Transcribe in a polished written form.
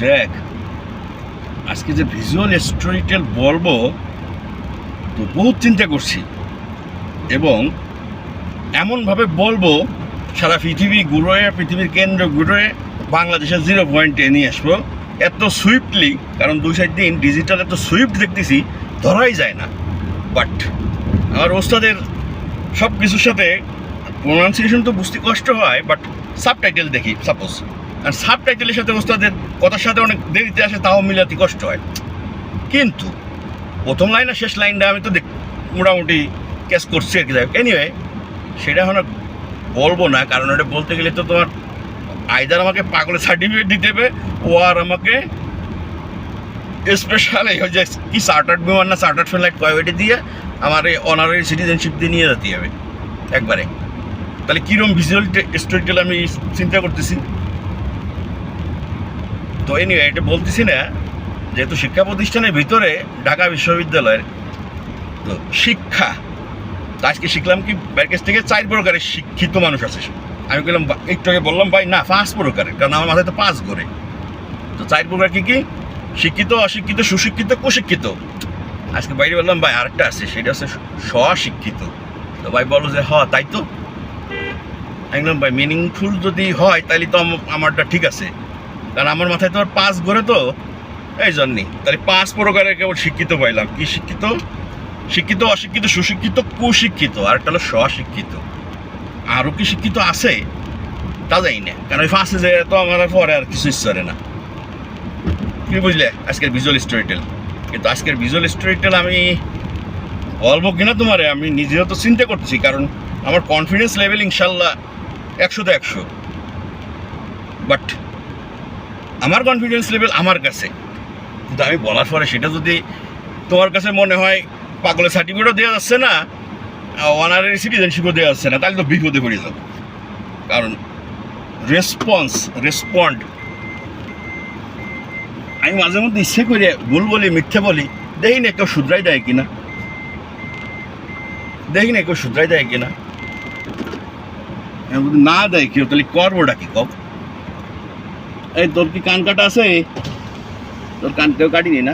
দেখ, আজকে যে ভিজুয়াল স্টোরি টেল বলবো তো বহুত চিন্তা করছি, এবং এমনভাবে বলবো সারা পৃথিবী ঘুরে, পৃথিবীর কেন্দ্র ঘুরে বাংলাদেশের 0 পয়েন্টে নিয়ে আসবো এত সুইফটলি। কারণ 2-4 দিন ডিজিটাল এত সুইফট দেখতেছি, ধরাই যায় না। বাট আমার ওস্তাদের সব কিছুর সাথে প্রোনাউন্সিয়েশন তো বুঝতে কষ্ট হয়, বাট সাবটাইটেল দেখি সাপোজ, আর সাবটাইটেলের সাথে ওস্তাদের কথার সাথে অনেক দেরিতে আসে, তাও মিলাতে কষ্ট হয়। কিন্তু প্রথম লাইন আর শেষ লাইনটা আমি তো মোটামুটি ক্যাচ করছি আর কি। এনিওয়ে, সেটা এখন আর বলবো না, কারণ ওটা বলতে গেলে তো তোমার আইদার আমাকে পাগলের সার্টিফিকেট দিতে হবে, ও আর আমাকে স্পেশাল এই যে কি চার্টার্ড বিমান না চার্টার্ড ফ্লাইট কয়েটি দিয়ে আমার এই অনারারি সিটিজেনশিপ দিয়ে নিয়ে যেতে হবে একবারে। তাহলে কীরকম ভিজুয়াল স্টোরি টেল আমি চিন্তা করতেছি। তো এনিওয়ে, এটা বলতেছি না, যেহেতু শিক্ষা প্রতিষ্ঠানের ভিতরে ঢাকা বিশ্ববিদ্যালয়ের তো শিক্ষা, আজকে শিখলাম কি বাইরের কাছ থেকে 4 প্রকারের শিক্ষিত মানুষ আছে। আমি বললাম, একটু আগে বললাম ভাই না 5 প্রকারের, কারণ আমার মাথায় তো 5 ঘরে। তো 4 প্রকার কী কী? শিক্ষিত, অশিক্ষিত, সুশিক্ষিত, কুশিক্ষিত। আজকে বাইরে বললাম ভাই আরেকটা আছে, সেটা হচ্ছে স্বশিক্ষিত। তো ভাই বলো যে তাই তো। আমি বললাম ভাই মিনিংফুল যদি হয় তাহলে তো আমারটা ঠিক আছে, কারণ আমার মাথায় তো আর 5 ঘরে, তো এই জন্যই। তাহলে 5 প্রকারের কেবল শিক্ষিত পাইলাম। কি শিক্ষিত? শিক্ষিত, অশিক্ষিত, সুশিক্ষিত, কুশিক্ষিত, আর একটা হলো স্বশিক্ষিত। আরও কি শিক্ষিত আছে তা জানি না, কারণ ওই 5 যে তো আমার পরে আর কিছু ইচ্ছে করে না। কি বুঝলে আজকের ভিজুয়াল স্টোরি টেল? কিন্তু আজকের ভিজুয়াল স্টোরি টেল আমি বলবো কিনা তোমারে আমি নিজেও তো চিন্তা করছি, কারণ আমার কনফিডেন্স লেভেল ইনশাল্লাহ 100-তে 100। বাট আমার কনফিডেন্স লেভেল আমার কাছে, কিন্তু আমি বলার পরে সেটা যদি তোমার কাছে মনে হয় পাগলের সার্টিফিকেটও দেওয়া যাচ্ছে না, অনারারি সিটিজেনশিপও দেওয়া যাচ্ছে না, তাহলে তো বিপদে পড়ে যাবো। কারণ রেসপন্ড আমি মাঝে মধ্যে ইচ্ছে করে ভুল বলি, মিথ্যে বলি, দেখি না কেউ শুধরাই দেয় কিনা, যদি না দেয় কেউ তাহলে করবোটা কি কব? এই তোর কি কান কাটা আছে? তোর কান কেউ কাটিনি না?